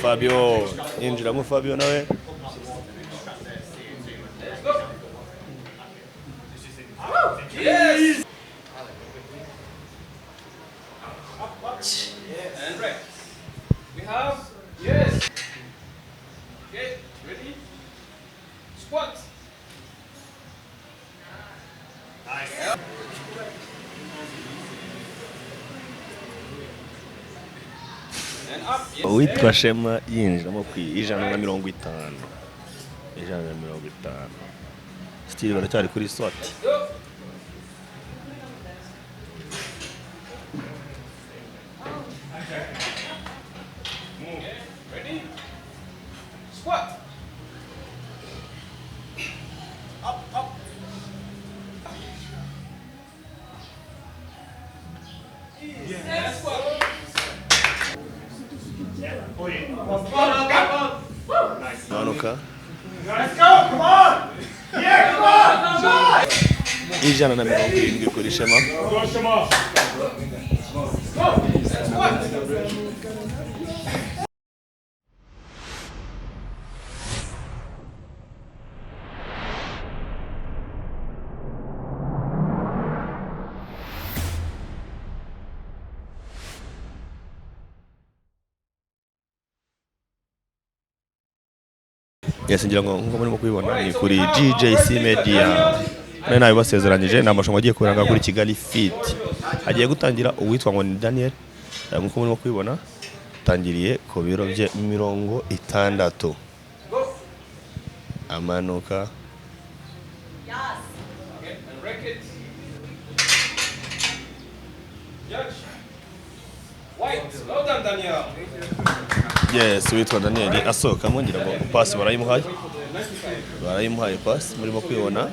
Fabio. Yinjiramo Fabio nawe. Yes. And right. We have yes. Okay, ready? Squat. Nice. And up. Yes. Uwitwa Shema yinjiramo ku 150. 150. Stili baracyari kuri SWAT. Go. Okay, ready? Squat. Up, up. Yeah. Squat. Manuka. Let's go, come on! Yeah, come on! Come on! 170 kuri Shema. Go, Shema! Go! Squat! Yes, ngira ngo nkuko murimo kubibona ni kuri GJC Media. Nari nabibasezeranyije ni amarushanwa agiye kuranga kuri Kigali Fit. Hagiye gutangira uwitwa ngo ni Daniel. Nkuko murimo kubibona tangiriye ku biro bye 60. Amanuka. Yes, witwa Daniel asohoka ngira ngo pass barayimuhaye. Barayimuhaye pass murimo kwibona.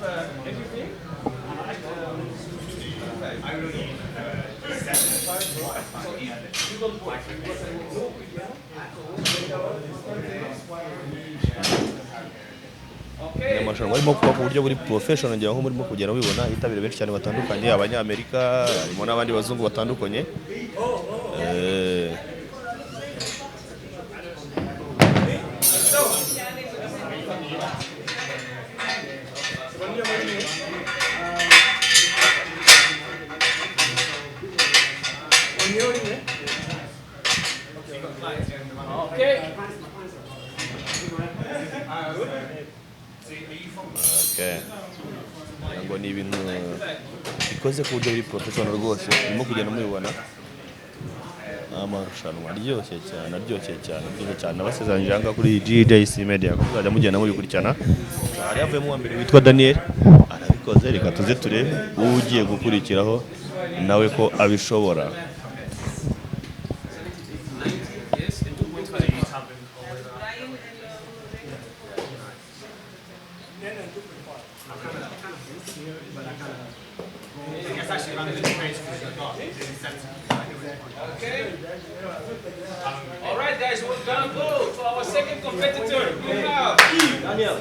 Amarushanwa arimo kuba ku buryo buri professional ngira ngo murimo kugera mubibona hitabire benshi cyane batandukanye abanyamerika harimo n'abandi bazungu batandukanye. Ngo ni ibintu bikoze ku buryo buri professional rwose urimo kugenda mubibona. Amarushanwa aryoshye cyane abasezeranyije anga kuri GJC Media ko muzajya mugenda mubikurikirana. Hari havuyemo wa mbere witwa Daniel arabikoze, reka tuze turebe ugiye gukurikiraho nawe ko abishobora. Okay. All right, guys, we're gonna go to our second competitor. We have Daniel.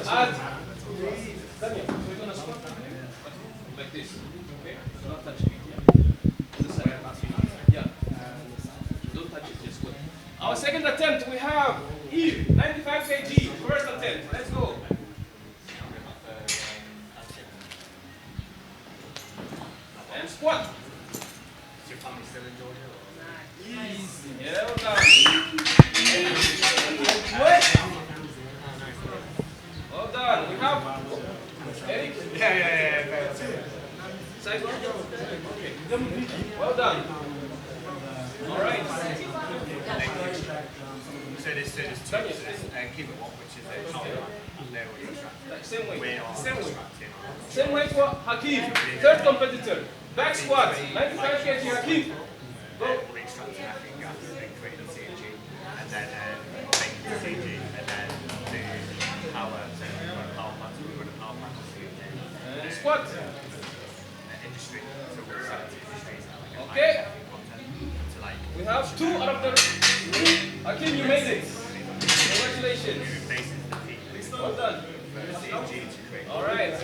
Daniel, we're gonna squat like this. Okay? Do not touch it. Yeah. Don't touch it. Just squat. Our second attempt, we have Eve, 95 kg. First attempt. Let's go. And squat. Easy. Yeah, well done. Well done. We have Eric. Yeah. Side one. Okay. Well done. All right. So this keep it what, which is the top there where you're trapped. Same way for Hakim, third competitor. Back squat, 95 kg Hakim. Go. Restructure that finger and create the CG, and then take the CG, and then do power, so we've got a power punch, we've got a power punch CG. And squat. Industry, so we'll set it to industries like Okay. content. So like, We have two out of the... Hakim, you made it. Congratulations. replaces the feet. Well done. CG to create. All right.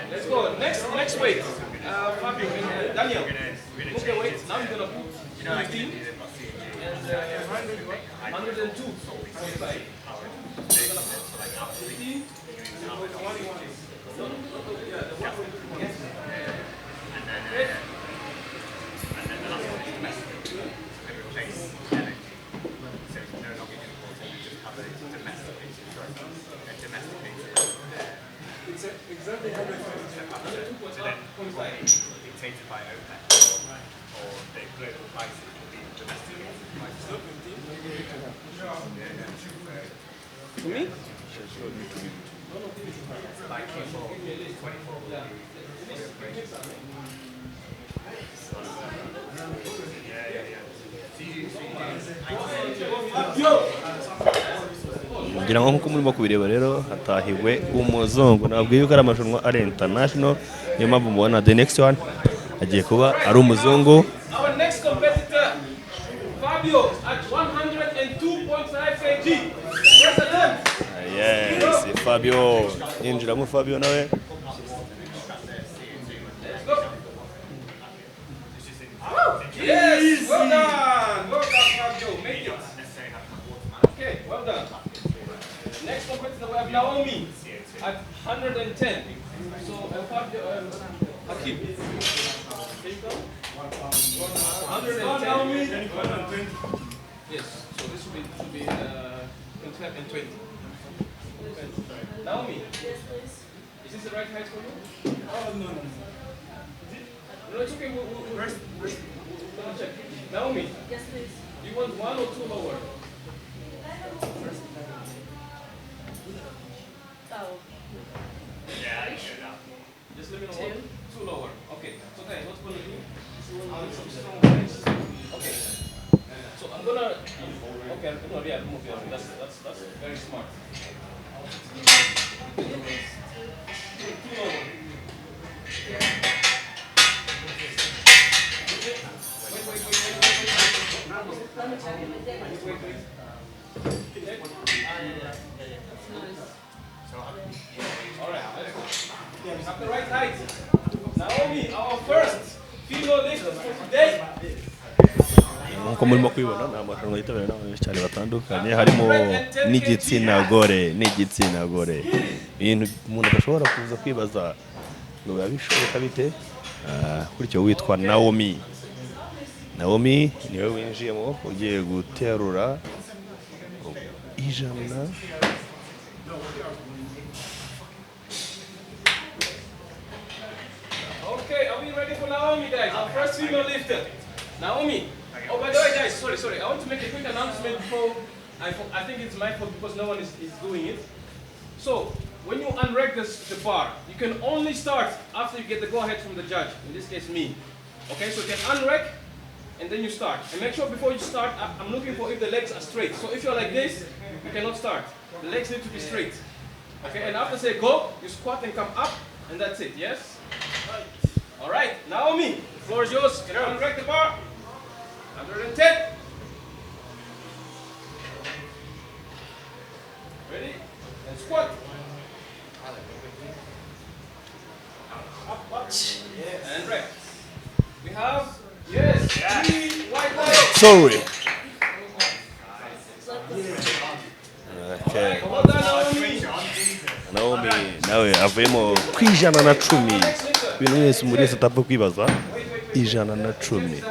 Let's go. Next weight. Fabio, Daniel. Move the weight. Now you're gonna put 15 and 102. Dictated by OPEC or the global prices will be domesticated prices. To me? Like Q4, 24 will be ngira ngo nk'uko murimo kubireba rero hatahiwe umuzungu. Nababwiye yuko ari amarushanwa ari international, niyo mpamvu mubona the next one agiye kuba ari umuzungu. Our next competitor, Fabio, at 102.5 kg. President. Yes, Fabio. Yinjiramo Fabio nawe. Yes, well done. Well done, Fabio. Make it. Okay, well done. Next competitor, we have Naomi at 110. So, Fabio, Hakim. Can you come? 110. Yes, so this should be 25 and 20. Naomi, is this the right height for you? Oh, no. No, it's okay. We'll gonna check. Naomi. Yes, please. Do you want one or two lower? Oh. Yeah, I should have. Just let me know one. Two lower. Okay. So guys, what's gonna do? Some strong legs. Okay. So I'm gonna. Okay, I'm gonna remove you. That's very smart. Two lower. Alright, we have the right height. Naomi, our first female lifter for today. Nk'uko murimo kubibona ni amarushanwa yitabiriwe n'abantu benshi cyane batandukanye, harimo n'igitsina gore. Ibintu umuntu adashobora kuza kwibaza ngo biba bishoboka bite. Kurikira witwa Naomi. Naomi niwe winjiyemo ugiye guterura ijana. Okay, are we ready for Naomi, guys? Our first female lifter. Naomi. Oh, by the way, guys, sorry. I want to make a quick announcement before. I think it's my fault because no one is doing it. So, when you unrack the bar, you can only start after you get the go-ahead from the judge. In this case, me. Okay, so you can unrack and then you start. And make sure before you start, I'm looking for if the legs are straight. So if you're like this, you cannot start. The legs need to be straight. Okay, and after say go, you squat and come up, and that's it, yes? All right, Naomi, the floor is yours. Can you unrack the bar? 110. Ready? And squat. Up. And rack. We have, yes, 3 white legs. Sorry. Okay. Well done, Naomi. Naomi nawe avuyemo ku 110. Ibintu mwese muri wese utapfa kwibaza. 110.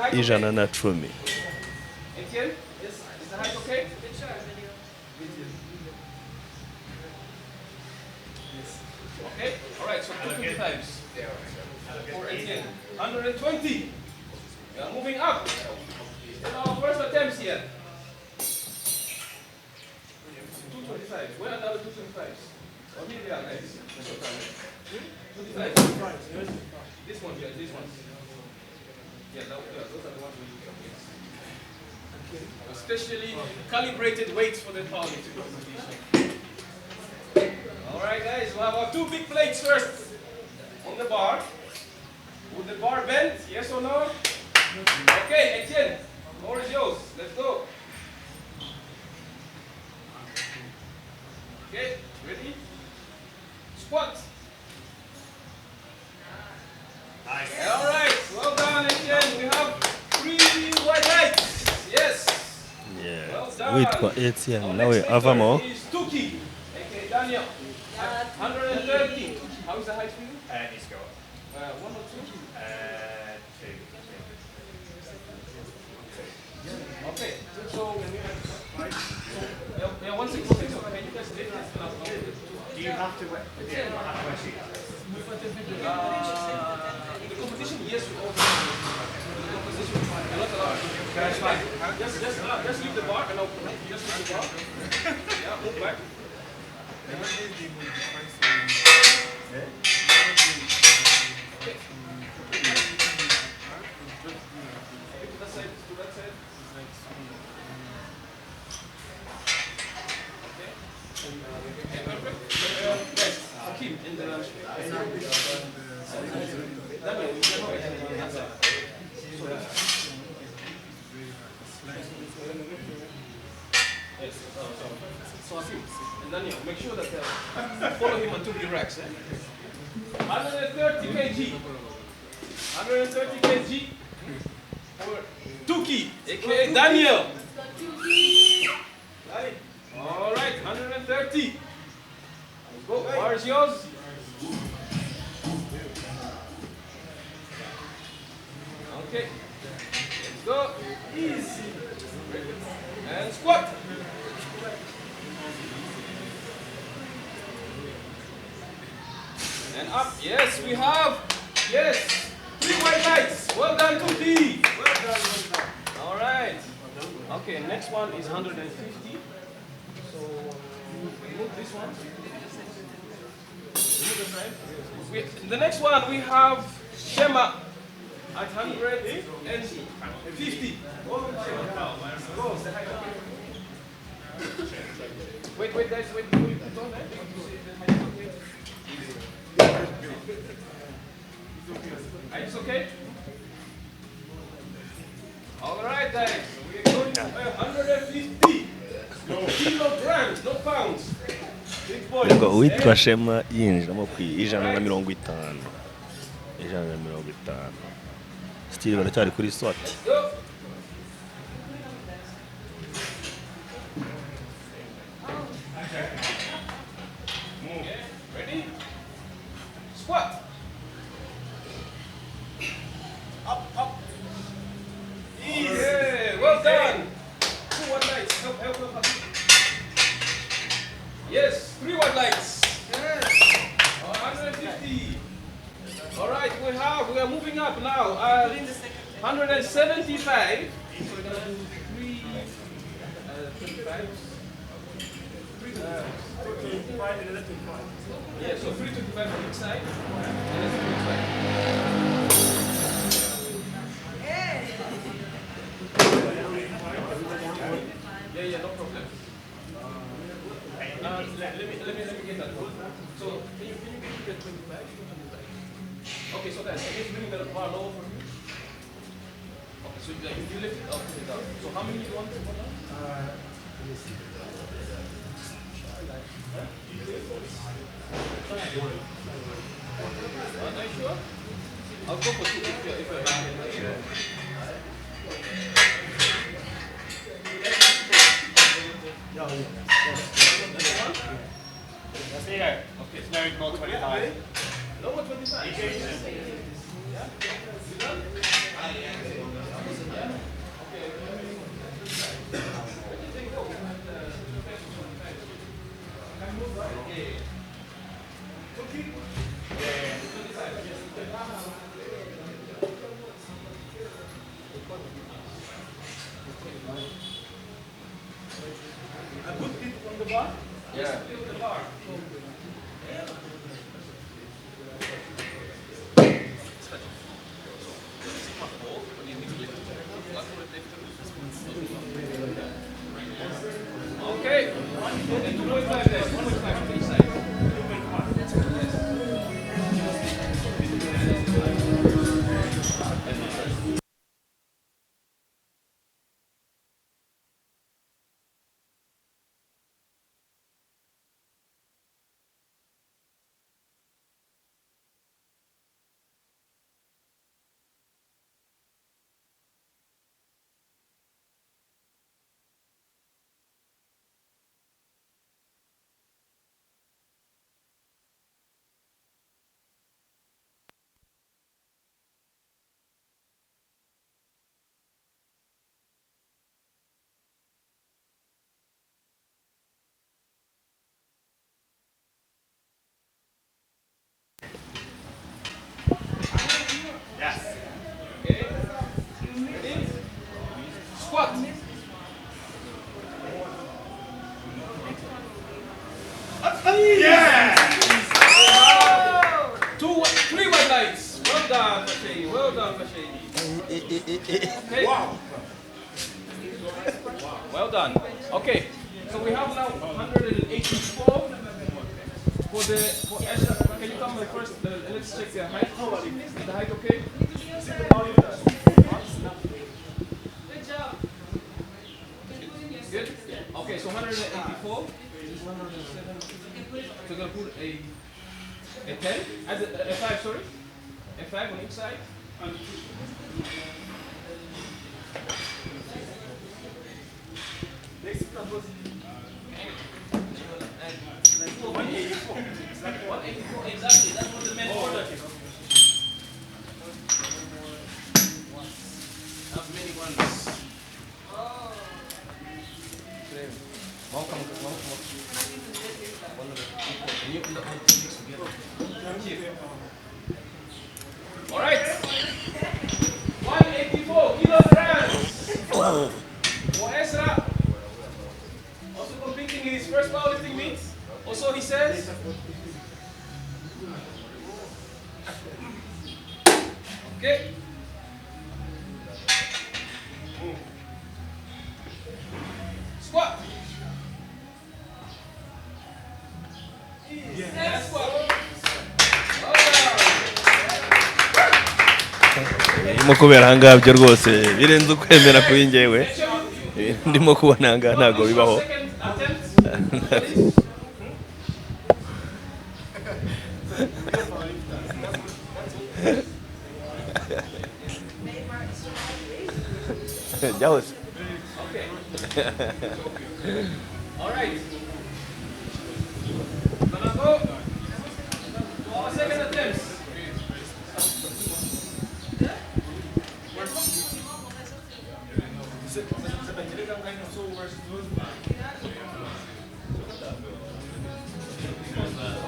Etienne? Yes. Is the height okay? Okay. All right. So 225s. For Etienne. 120. We are moving up. In our first attempts here. 225s. Where are the other 225s? Oh, here they are, guys. 225s. This one here. This one. Yeah, those are the ones we use. Especially calibrated weights for the powerlifting competition. Alright guys, we'll have our 2 big plates first on the bar. Would the bar bend? Yes or no? Okay, Etienne, the floor is yours. Let's go. Okay, ready? Squat. Nice. Alright, well done Etienne. We have 3 white lights. Yes. Yeah. Well done. witwa Etienne nawe avamo. Is Tuki. Okay, Daniel. 130. How is the height for you? He's got 1 or 2? 2. Okay. So yeah, 166. So can you guys lift this up? Do you have to wear? Yeah, you have to wear shoes. The competition, yes, we all do. The competition, you're not allowed. Can I try? Just leave the bar and I'll just leave the bar. Yeah, move back. To that side, to that side. Okay, perfect. Guys, Hakim, in the Daniel, you can go ahead and that side. Yes. So Hakim, and Daniel, make sure that follow him until he racks. 130 kg. 130 kg. For Tuki, aka Daniel. All right, 130. Let's go. Bar is yours. Okay. Let's go. Easy. And squat. And up. Yes, we have. Yes. 3 white lights. Well done, Tuki. Well done. All right. Okay, next one is 150. So remove this one. Remove the knife. The next one we have Shema at 150. Wait, guys, wait. Don't Are you okay? All right, guys. We're going to 150 kilograms, not pounds. Big boys. Ngo uwitwa Shema yinjiramo ku 150. 150. Still baracyari kuri SWAT. Go. Okay, ready? Squat. Up. Easy. Well done. 2 white lights. Help. Yes, 3 white lights. Yes. 150. All right, we are moving up now. 175. So we're gonna do 3 25. 3 25 and 25. Yeah, so 325 on each side. And then 325. Yeah, no problem. Let me get that. So can you get 25? Okay, so guys, can you bring the bar lower for me? Okay, so you lift it up, put it down. So how many do you want to put down? Are you sure? I'll go for 2 if you're happy. Let's see here. Okay, it's no more 25. No more 25. Yeah? You done? I put it on the bar? Yeah. Put the bar. Okay. And 2.5 there. 1.5 on each side. done, Fashay. Well done, Fashay. Okay. Wow. Well done. Okay. So we have now 184 for Asha. Can you come first? Let's check the height. Is the height okay? Good job. Good? Okay, so 184. This is 107. So we're going to put a 10. A 5, sorry. A 5 on each side. Exactly, that's what the men ordered. Have many ones. All right. 184 kilograms. For Ezra. Also competing in his first powerlifting meet. Also he says. Okay. Squat. Yeah. Squat. Ndimo kubera ahangaha byo rwose birenze ukwemera kuri njyewe ndimo kubona ahangaha ntabwo bibaho. That was Okay. All right. Gonna go to our second attempt.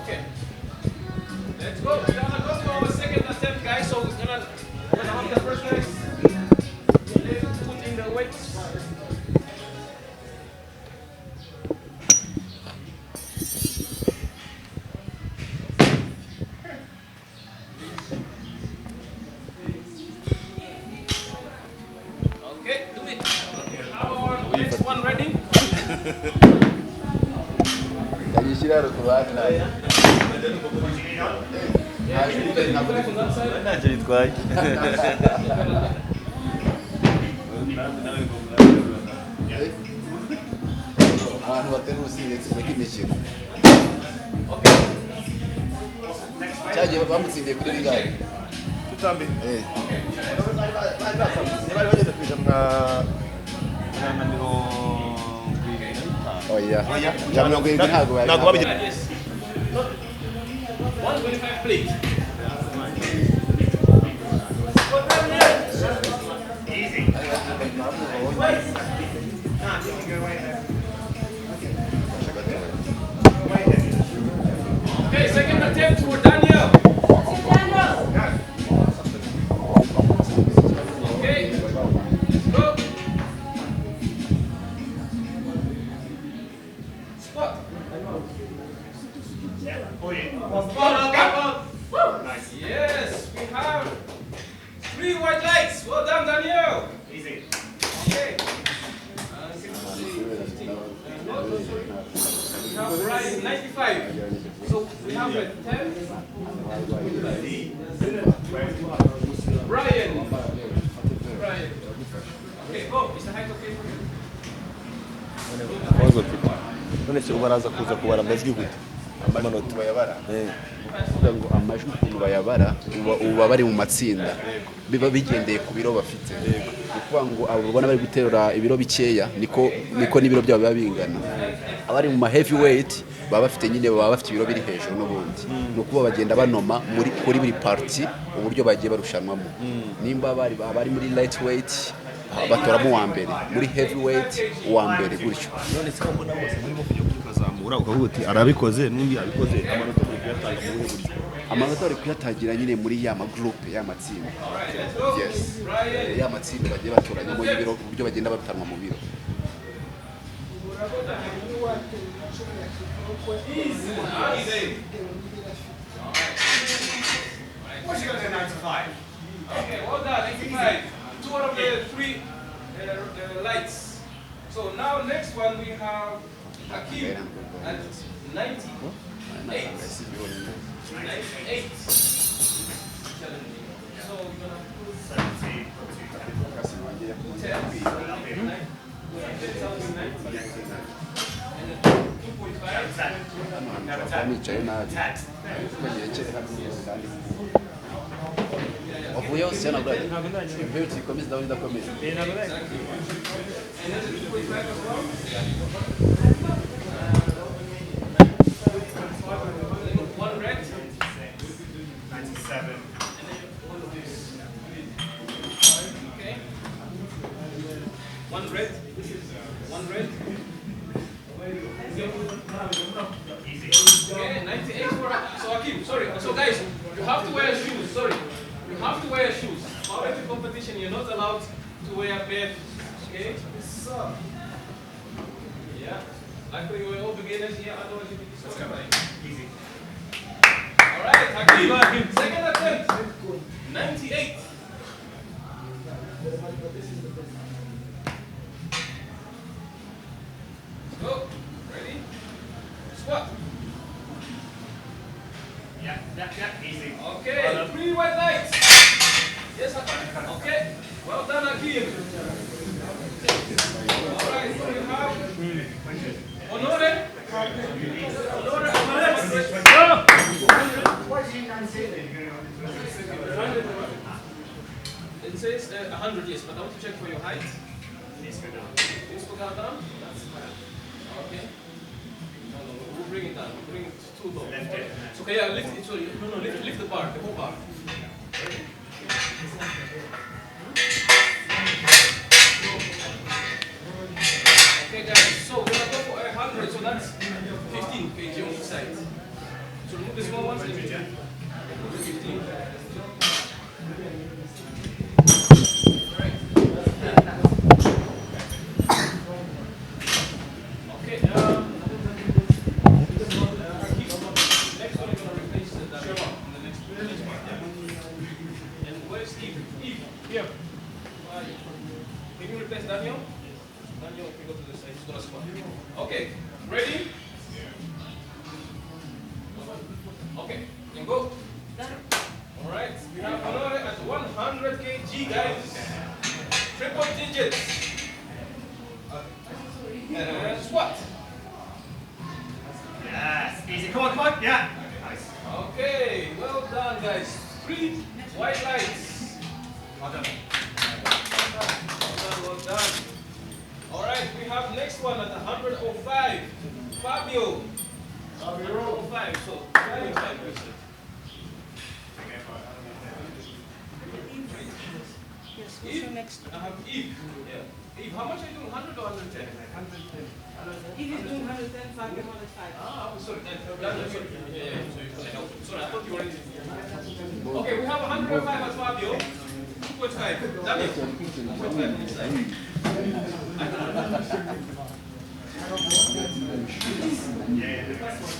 Okay. Let's go. We're gonna go to our second attempt, guys. So we're gonna have the first guys. Put in the weights. Okay, do it. Our next one ready? ntacyo bitwaye. abantu baterura usimbitse muri imikino cyagiye bamutsindiye kuri rigari tutambi bari bageze ku ijana na mirongo irindwi oya ijana na mirongo irindwi ntabwo babigira. Yes. 125 plate. Okay, second attempt for Daniel. Okay, go. Squat. Yes, we have 3 white lights. Well done, Daniel. Easy. Okay. We have Brian 95. So we have a 10. Brian. Okay, go. Is the height okay for you? none se ubaraza kuza kubara amajwi gute amanota bayabara kugira ngo amajwi ukuntu bayabara uba bari mu matsinda biba bigendeye ku biro bafite kuvuga ngo abo ubona bari guterura ibiro bikeya niko n'ibiro byabo biba bingana abari mu ma heavyweight baba bafite nyine baba bafite ibiro biri hejuru n'ubundi nuko bagenda banoma kuri buri party uburyo bagiye barushanwamo nimba bari muri lightweight batoramo uwa mbere muri heavyweight uwa mbere gutyo none se ko mbona bose muri bo kujya kuzamura ukavuga uti arabikoze n'undi abikoze amanota muri kuyatanga mu buhe buryo amanota bari kuyatangira nyine muri ya magroupe ya matsinda yes ya matsinda bagiye batoranyamo ibiro uburyo bagenda barutanwa mu biro What's she going to do 95? Okay, well done, 85. 2 out of the 3 lights. So now next one we have Hakim at 98. 98. Challenging. So we're going to put 70. 10. And then 2.5. nicaye nabi wavuye hose cyane brother ibyo tukomeza down ndakomeza And then the 2.5 as well. 1 red. 97. Okay. 1 red. 1 red. Easy. Okay, 98 for so Hakim, sorry. So guys, you have to wear shoes. Sorry, you have to wear shoes. For every competition, you're not allowed to wear bare shoes. Okay. Yeah. Luckily, we're all beginners here. Otherwise, you'd be disqualified. Easy. All right, Hakim. Second attempt. 98. Let's go. Ready? Squat. Yeah, easy. Okay, 3 white lights. Yes, Hakim. Okay. Well done, Hakim. All right, so you have Honore. It says 100, yes, but I want to check for your height. This go down. This go down? That's fine. Okay. No, we'll bring it down. We'll bring it too low. Lift it. So, okay, yeah, lift it. Sorry, no, lift the bar, the whole bar. Okay, guys, so we're gonna go for 100, so that's 15 kg on each side. So remove the small ones and remove the 15. Alright. Okay, next one we're gonna replace the Sherman in the next part. And where's Eve? Eve, here. Can you replace Daniel? Daniel, if you go to the side, he's gonna squat. Okay, ready? Okay, then go. Alright, we have Honore at 100 kg, guys. Triple digits. And squat. Yes, easy. Come on. Yeah. Nice. Okay, well done, guys. 3 white lights. Well done. Well done. All right, we have next one at 105. Fabio. 105. So 25 percent. Yes, who's Eve. your next? I have Eve. Yeah. Eve, how much are you doing? 100 or 110? 110. If he's doing 110, Fabio 105. Ah, sorry. Daniel, sorry. Yeah. So you can help. Sorry, I thought you were already. Okay, we have 105 at Fabio. 2.5. Daniel. 2.5 next side. Yes.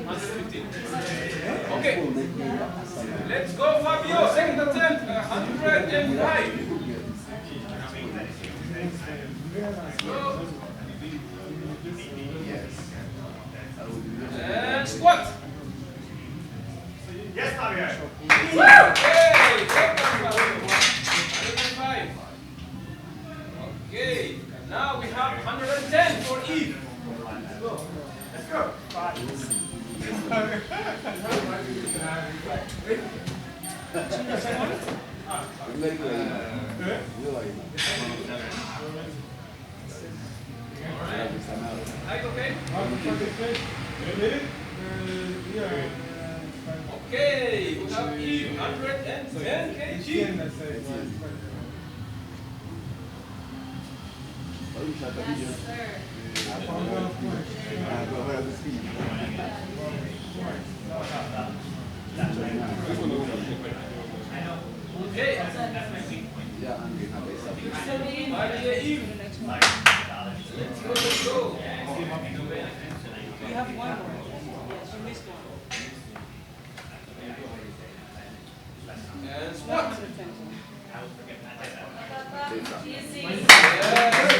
115. Okay. Let's go, Fabio. Second attempt. 105. Go. And squat. Yes, Fabio. Okay. Good one, Fabio. 105. Okay. Now we have 110 for Eve. Let's go. Height okay? Okay, we have Eve, 110 kg. Okay, Yes, you missed one. And squat. 120. Yes,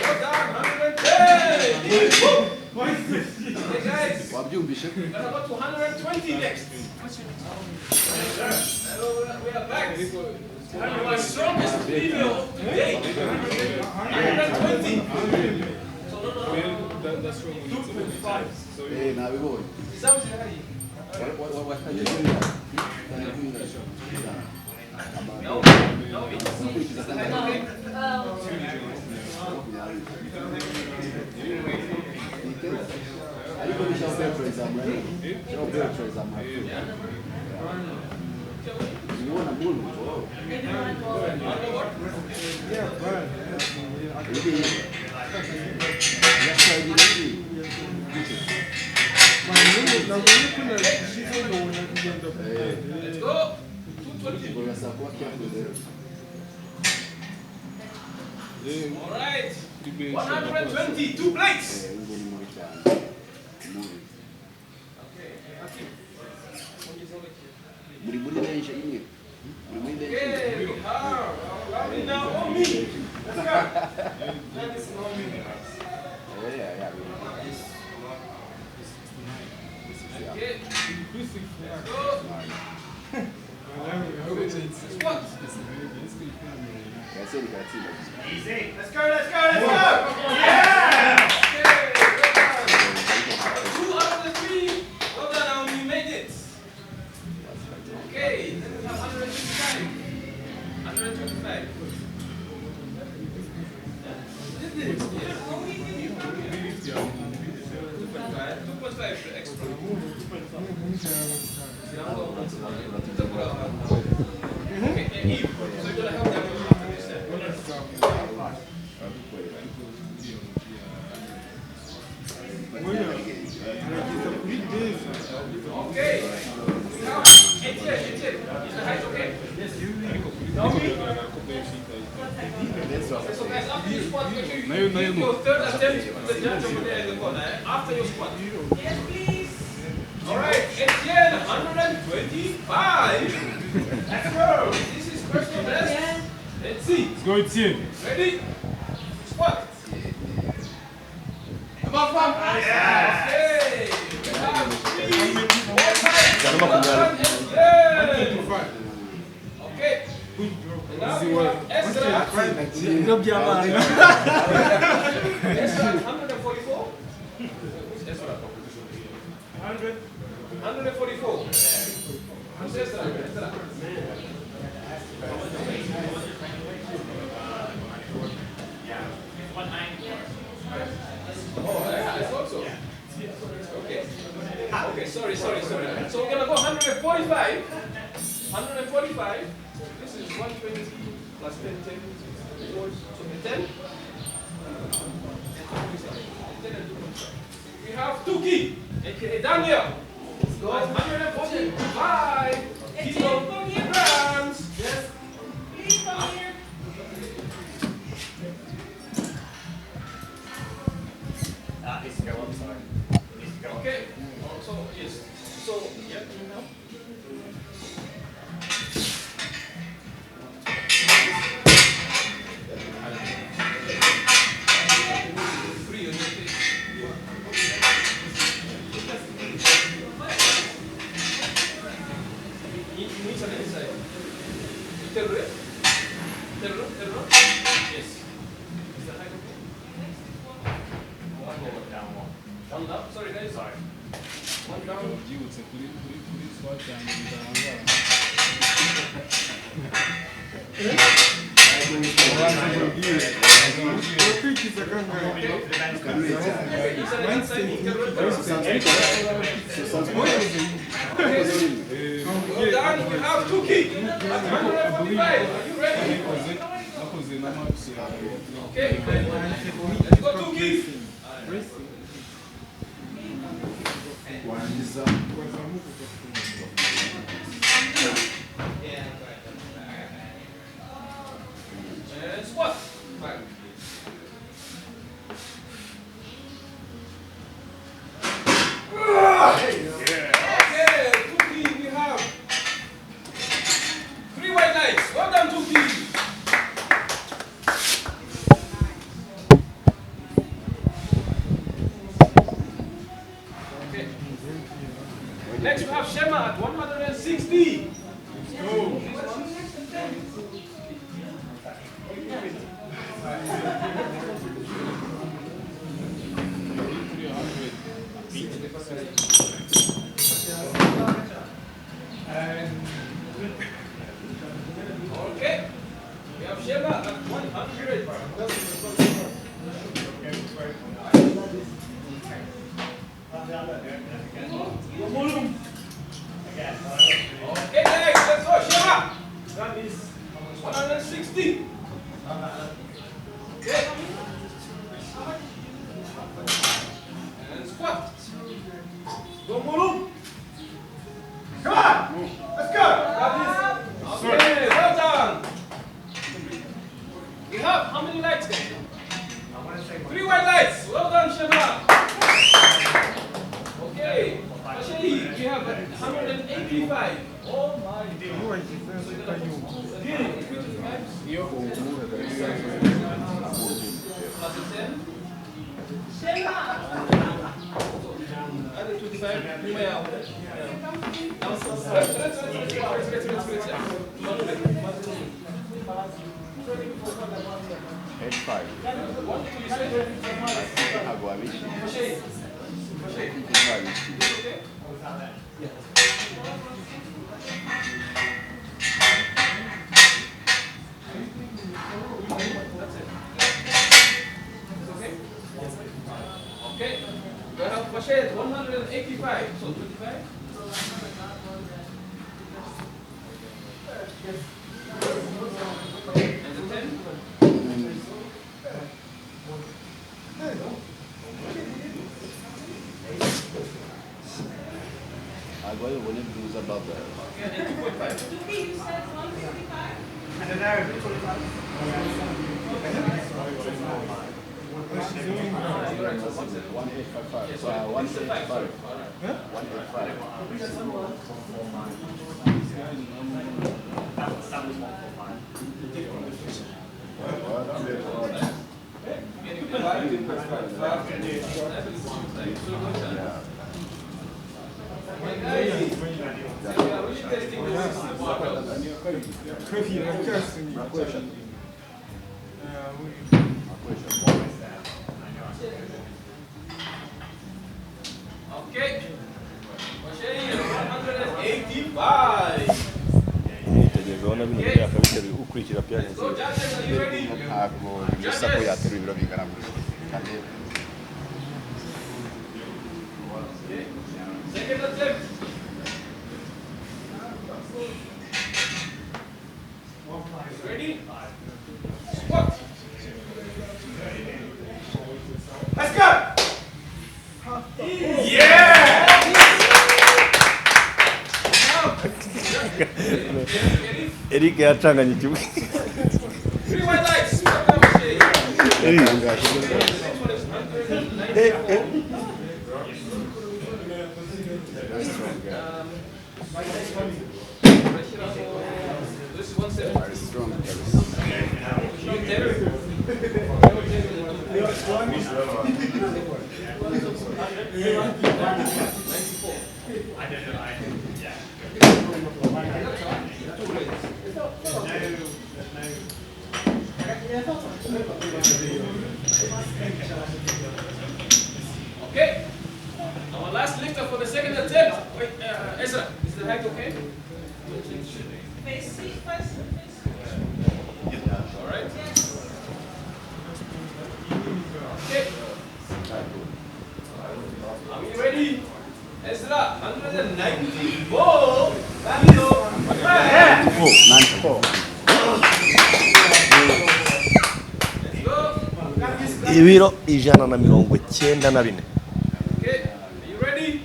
well done. 110. Woo. Hey guys, wabyumvishe we're gonna go to 120 next. Hello, we are back. My strongest video of the day. 120. nabibonye No, no, ariko bishaho kuyatoreza muri bishaho kuyatoreza muri ubona muntu let's go. 220. urasaba kuba kiyakoze All right. 120, 2 plates. ubwo ni mubi cyane mubi muri range imwe muri range Okay, we are running now on me. Let's go. That is on me. yeah Okay. Let's go. Squat. yaseri karatsinda Easy. Let's go, let's go, let's go. Yeah. Okay, well done. 2 out of the 3. Well done, Naomi, you made it. Okay, then we have 125. 125. Did this? Yes. 2.5 extra. Okay, and Eve. So you're gonna help them after this then. Okay. Now, Etienne. Is the height okay? Yes. So guys, after you squat, make sure you give your third attempt to the judge over there in the corner. After your squat. Yes, please. All right, Etienne, 125. Let's go. This is personal best. Let's see. Let's go, Etienne. Ready? Squat. Come on, come on. Okay. We have 3, 1 side. Well done, Etienne. Okay. And now we have extra. Extra 144. Who's extra? 100. 144. Who's extra? Extra. Oh, yeah, I thought so. Okay. Okay, sorry. So we're gonna go 145. 145. This is 120 plus 10, 10. So 10. 10 and 2. We have 2 key, aka Daniel. Go 145 kilograms. Yes. Please come here. Needs to go on, sorry. Needs to go on. Okay. So yes. So yep. Free on your face. Knees on the inside. Terror. Yes. Is the height okay? One more down, one up. Sorry guys. Sorry. One down. byibutse kuri squat cyane bigaragara Well done. We have 2 key. 145. Are you ready? nakoze n'amaps Okay. Let's go 2 keys. wangiza And squat. Back. Hey. Next we have Shema at 160. Okay. We have Shema at 100. Okay, next, let's go, Shema. That is 160. Okay. And squat. Go, Mulu. Come on. Let's go. That is, okay, well done. We have how many lights there? 3 white lights. Well done, Shema. Okay. Actually, we have 185. Oh my God. Again, 25. Plus a 10. Add 25. Now, okay, we have Pashet 185, so 25. And the 10. Agora eu vou lhe usar babel. And 2.5. You said 155? I don't know. 185. 185. 185. That was 145. Okay. Pashet 185. Nitegerejeho na bino byaka biteruye ukurikira piano So, judges, are you ready? Ntabwo bisa ko yaterura ibiro bingana gutya. Kandi Second attempt. Ready? Squat. Let's go. Yeah. Eric yacanganye ikibuga. 3 white lights. This is 170. strong. Okay. Our last lifter for the second attempt. Wait, Ezra, is the height okay? Face seat first. All right. Okay. Are we ready? Ezra, 194. Yeah. 94. Let's go. Ibiro 194. Okay. Are you ready?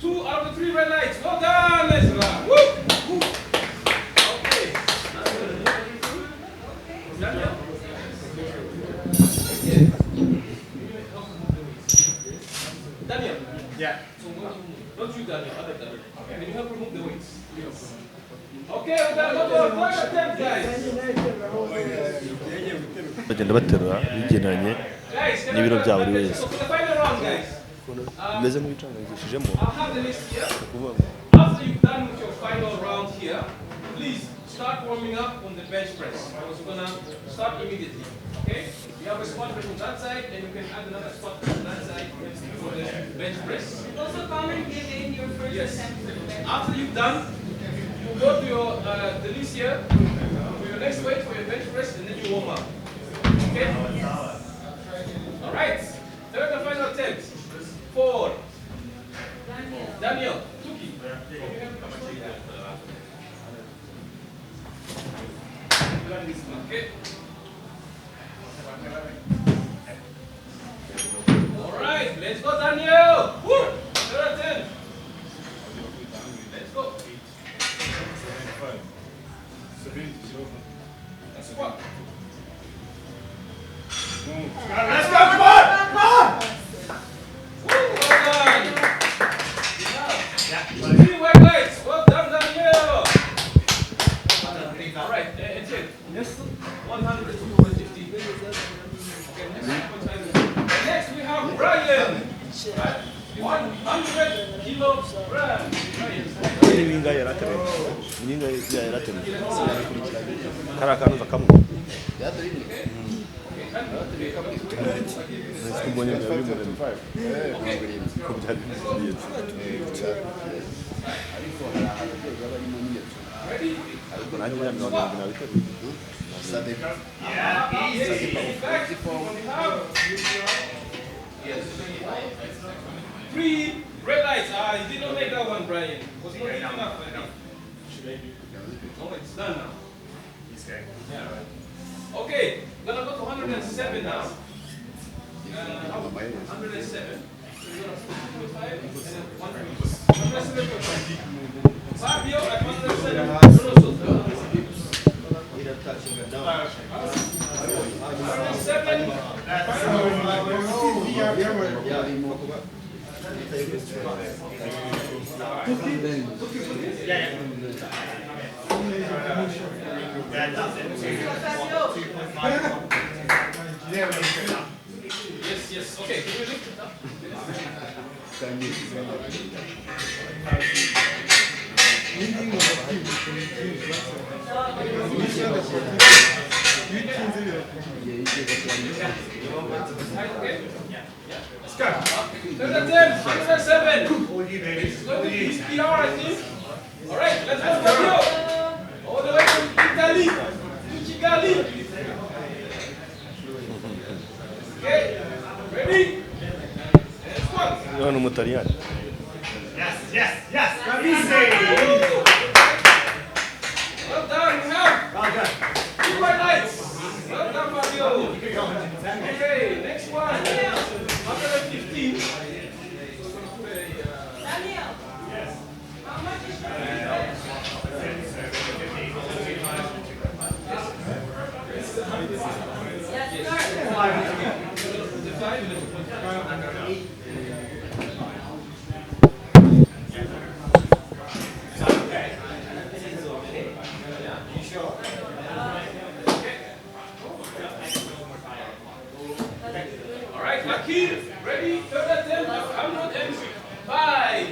Two out of the 3 red lights. Well done, Ezra. Woo! Okay. Daniel? Daniel? Yeah. Don't you, Daniel. Other Daniel. Can you help remove the weights? Okay, we got another third attempt, guys. bagenda baterura bigendanye n'ibiro byabo buri wese So for the final round, guys, bimeze nk'ibicanganyishijemo I'll have the list here. ni ukuvuga ngo After you've done with your final round here, please start warming up on the bench press. Because we're gonna start immediately. Okay? You have a squat press on that side, and you can add another squat press on that side for the bench press. Also come and give in your first Yes. attempt to the bench. After you've done, you go to your release here, for your next weight for your bench press, and then you warm up. Okay? All right. Third and final attempt. 4. Daniel. Tuki. Okay. All right. Let's go, Daniel. Woo! Third attempt. Let's go. That's squat. Let's go, come on! Come on! Woo, well done. Three wide legs. Well done, Daniel. All right, Etienne. Yes. 100 to 150. Okay, next we have Brian. 100 kilograms. Brian. iyi n'inga yarateruye iyi n'inga yarateruye kariya kantu kamwe nzi ko mbonye biba bimuremye ko byari bigiye ariko nanjye ya mirongo irindwi nabiteruye Three red lights. You did not make that one, Brian. Was not enough. No, it's done now. He's going. Okay, we're gonna go to 107 now. 107. So you're gonna put 5 and then 107.5. Fabio at 107. Yes, yes. Okay, can you lift it up? Okay. Let's go. Third attempt, 107. It's going to be PR, I think. All right, let's go, Fabio. All the way from Italy to Kigali. Okay, ready? And squat. ni umutaliyani Yes. Woo! Well done, we have. Well done. Two white lights. Well done, Fabio. Okay, next one. 115. Daniel. Yes. How much is your All right, Akil, ready? Third attempt, 105.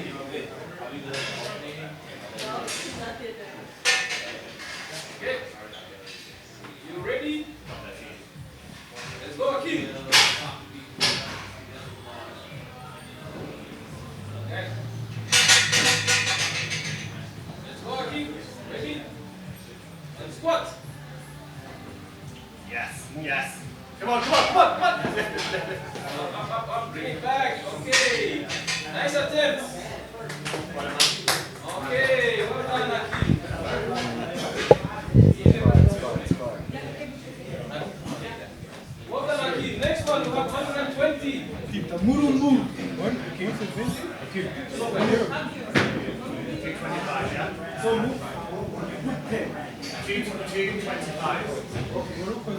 Okay. You ready? Let's go, Akil. Okay. Let's go, Akil. Ready? And squat. Yes. Come on. Up, bring it back. Okay. Nice attempt. Okay, well done, Akil. Well done, Akil. Next one, we have 120. Murumbu. One, okay, so 20. Okay. 225, yeah? So move. 225.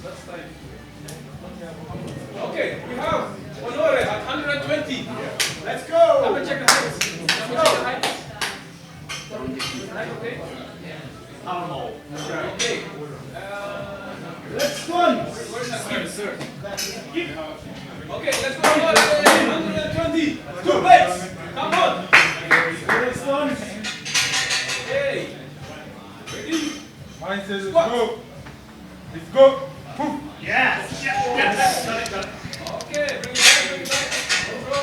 That's time. Okay. Let's go. Okay, let's go. 120. 2 plates. Come on. Next one. Okay. Ready? Mine says let's go. Let's go. Poof. Yes! Yes! Got it, got it. Okay, bring it back, bring it back. Go.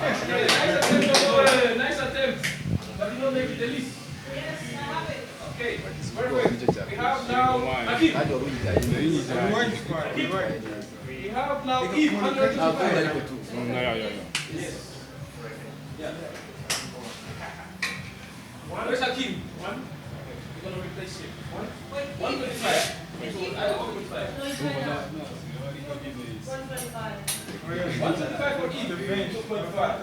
Okay, nice attempt, nice attempt. But you don't make it the least. Okay, perfect. We have now Akib. Rewind, squad. Rewind. We have now Eve, 125. Yes. Yeah. Where's Hakim? One. We're gonna replace him. 125. I don't 125. 125 for Eve. 225.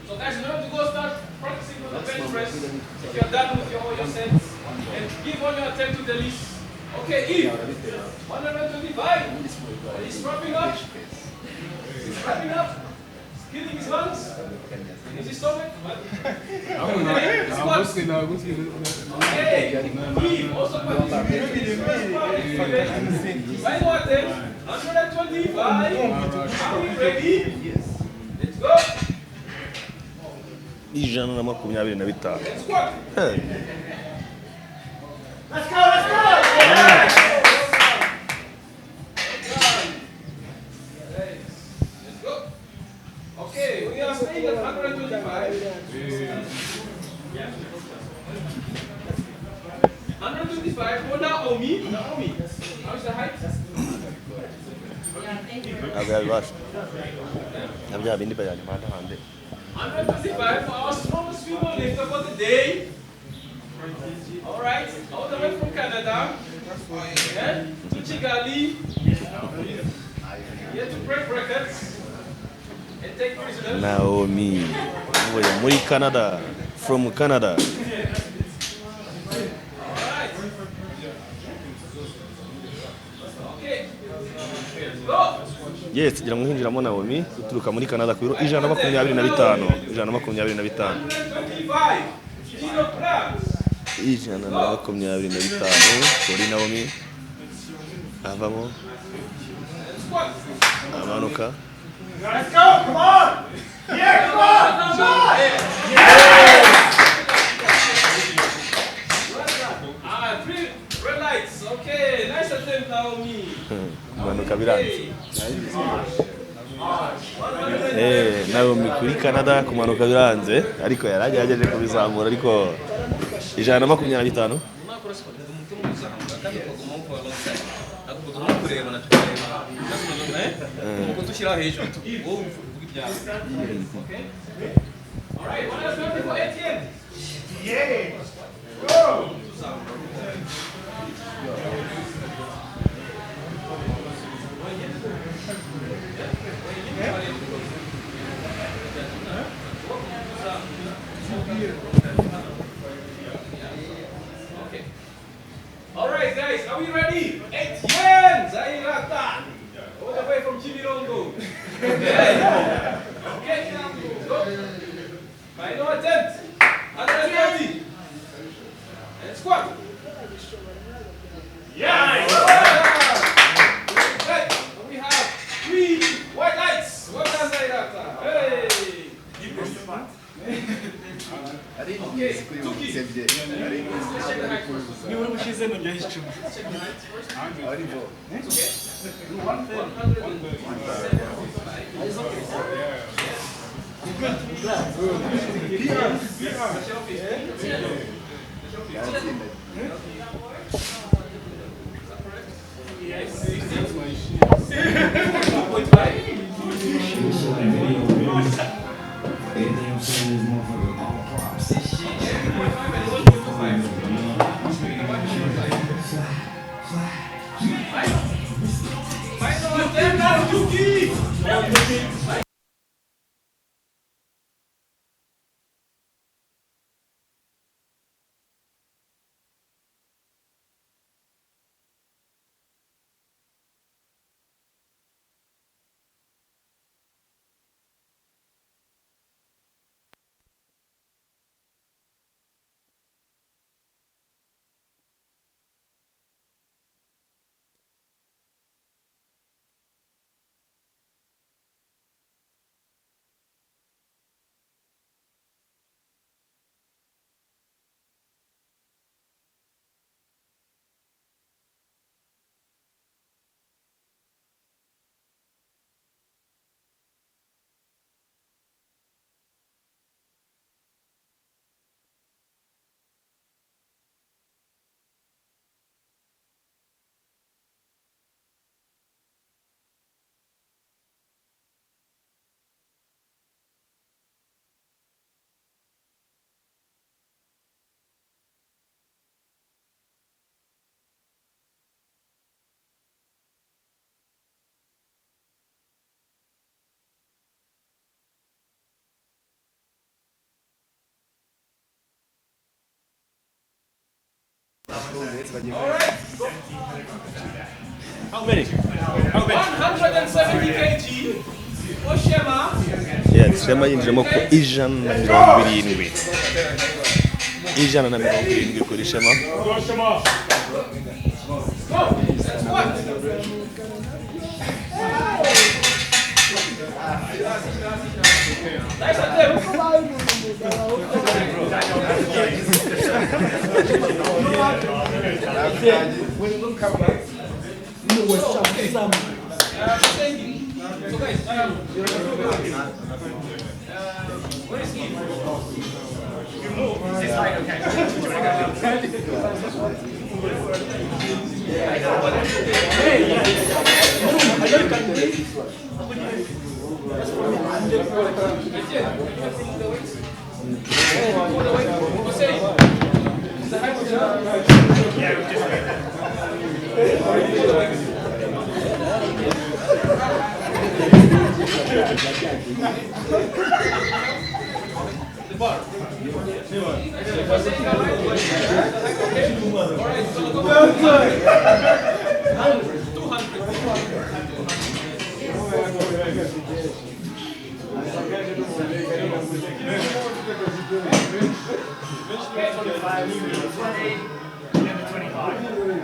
So guys, remember to go start practicing on the bench press if you're done with all your sets and give all your attempt to the list. Okay, Eve, 125. He's wrapping up. He's wrapping up. He's killing his lungs. Is his stomach? Okay, Eve also participating. Final attempt, 125. Are we ready? Let's go. ijana na makumyabiri na bitanu. Let's go. Let's go, let's go! Let's go. Okay, we are staying at 125. 125 for Naomi. Naomi, how's the height? Ntabwo yabibasha. Na bya bindi bajyanye impande hande. 125 for our strongest female lifter for the day. All right, all the way from Canada. Yeah, to Chigali. Here to break records and take prisoners. Naomi. Uvuye muri Canada. From Canada. Alright. Okay. Let's go. Yes, tugira ngo hinjiramo Naomi uturuka muri Canada ku biro ijana na makumyabiri na bitanu. Ijana na makumyabiri na bitanu. 125 kilograms. Ijana na makumyabiri na bitanu kuri Naomi. Avamo. Squat. Amanuka. Let's go, come on! Yeah, come on! Come on! Three red lights. Okay, nice attempt, Naomi. Amanuka biranze. Okay. Naomi kuri Canada kumanuka biranze ariko yaragerageje kubizamura ariko ijana na makumyabiri na bitanu. Alright, 120 for Etienne. Yeah! Go! Okay. Alright, guys, are we ready? Etienne Zairata. All the way from Chibirongo. Okay. Okay. Go. Final attempt. 130. And squat. Yeah! Right. We have 3 white lights. Well done, Zairata. Hey. Okay. Tuki. Let's check the height first. Check the height first. It's okay. 130. How many? 170 kg. Oshema. Yes, Shema yinjiramo ku ijana na mirongo irindwi. Ijana na mirongo irindwi kuri Shema.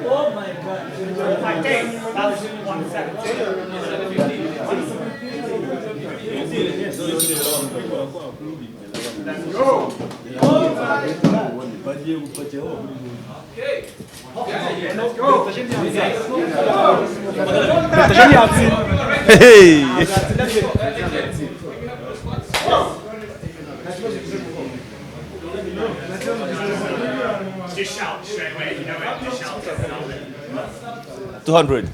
Oh my God. I think that's 170. Hey! Just shout straight away, you know it. Just shout. 200.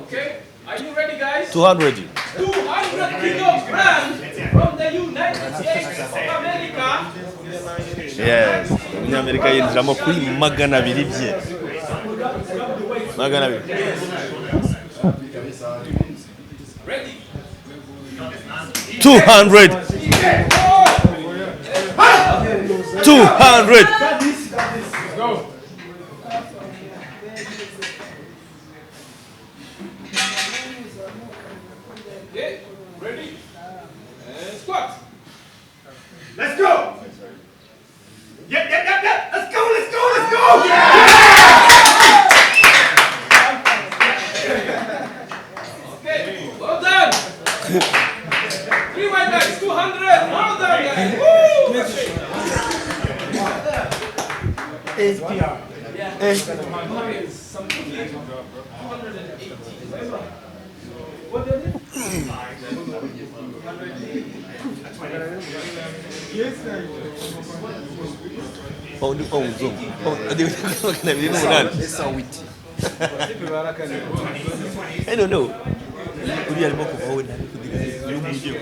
Okay, are you ready, guys? 200. 200 kilograms from the United States of America. Yes. Umunyamerika yinjiramo kuri magana abiri bye. Magana abiri. Ready? 200. 200. Go. Okay, ready? And squat. Let's go! Yep. Let's go! Okay, well done. 3 white bags, 200. Well done, guys. Woo! Pound zoom. Magana abiri n'umunani. I don't know. Uriya arimo kuvaho ntari kugira igihugu ugiye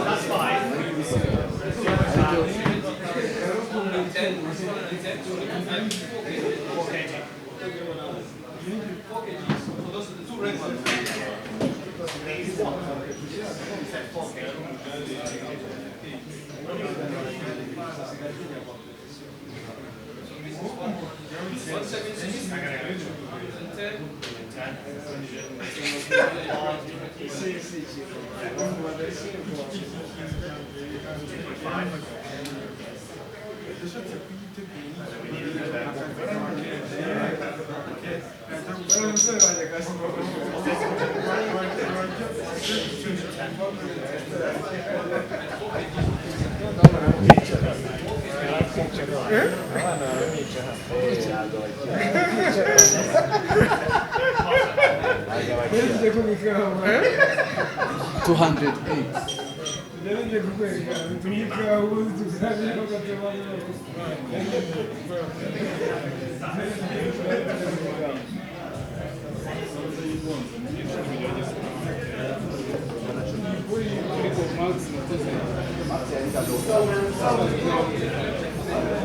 That's fine. 4 kgs. So those are the 2 red ones.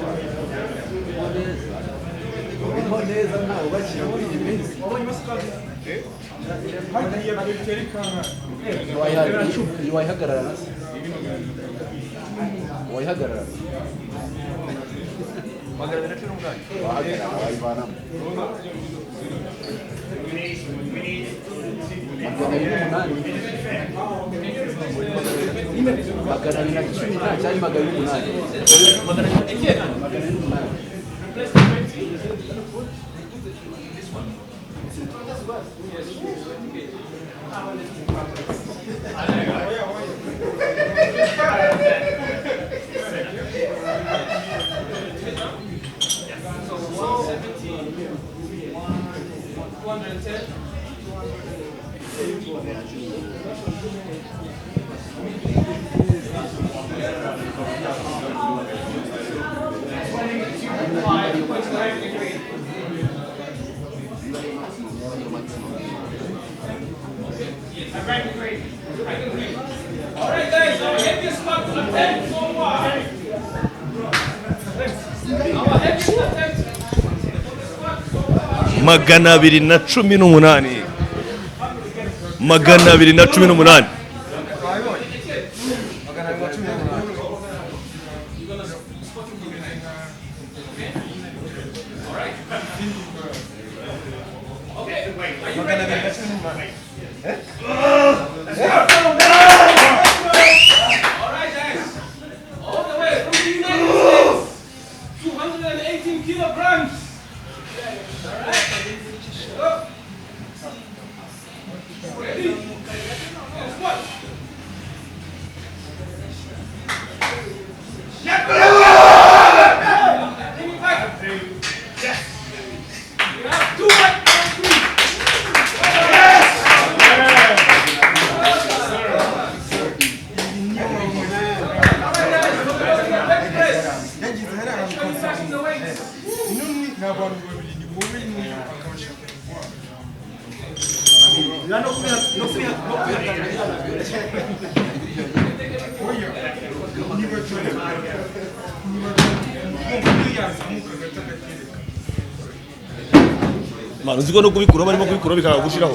Max noneho neza ntawe ubakira muri iyi minsi hagiye byeri kanka wayihagarara wayihagarara wahagarara wayivanamo magana abiri na cumi nta cyari magana y'umunani Alright guys, our heaviest squat attempt so far. Our heaviest attempt for the squat so far. magana abiri na cumi n'umunani magana abiri na cumi n'umunani Alright guys, all the way from the United States, 218 kilograms. Alright, go. Ready? And squat. Bring it back. Yes. You have 2 right, 3. inuni n'abantu babiri ni wowe n'uyu akabashaka oya niba cyane yazamuka agata agatereka manu uziko no kubikuraho barimo kubikuraho bikanga gushiraho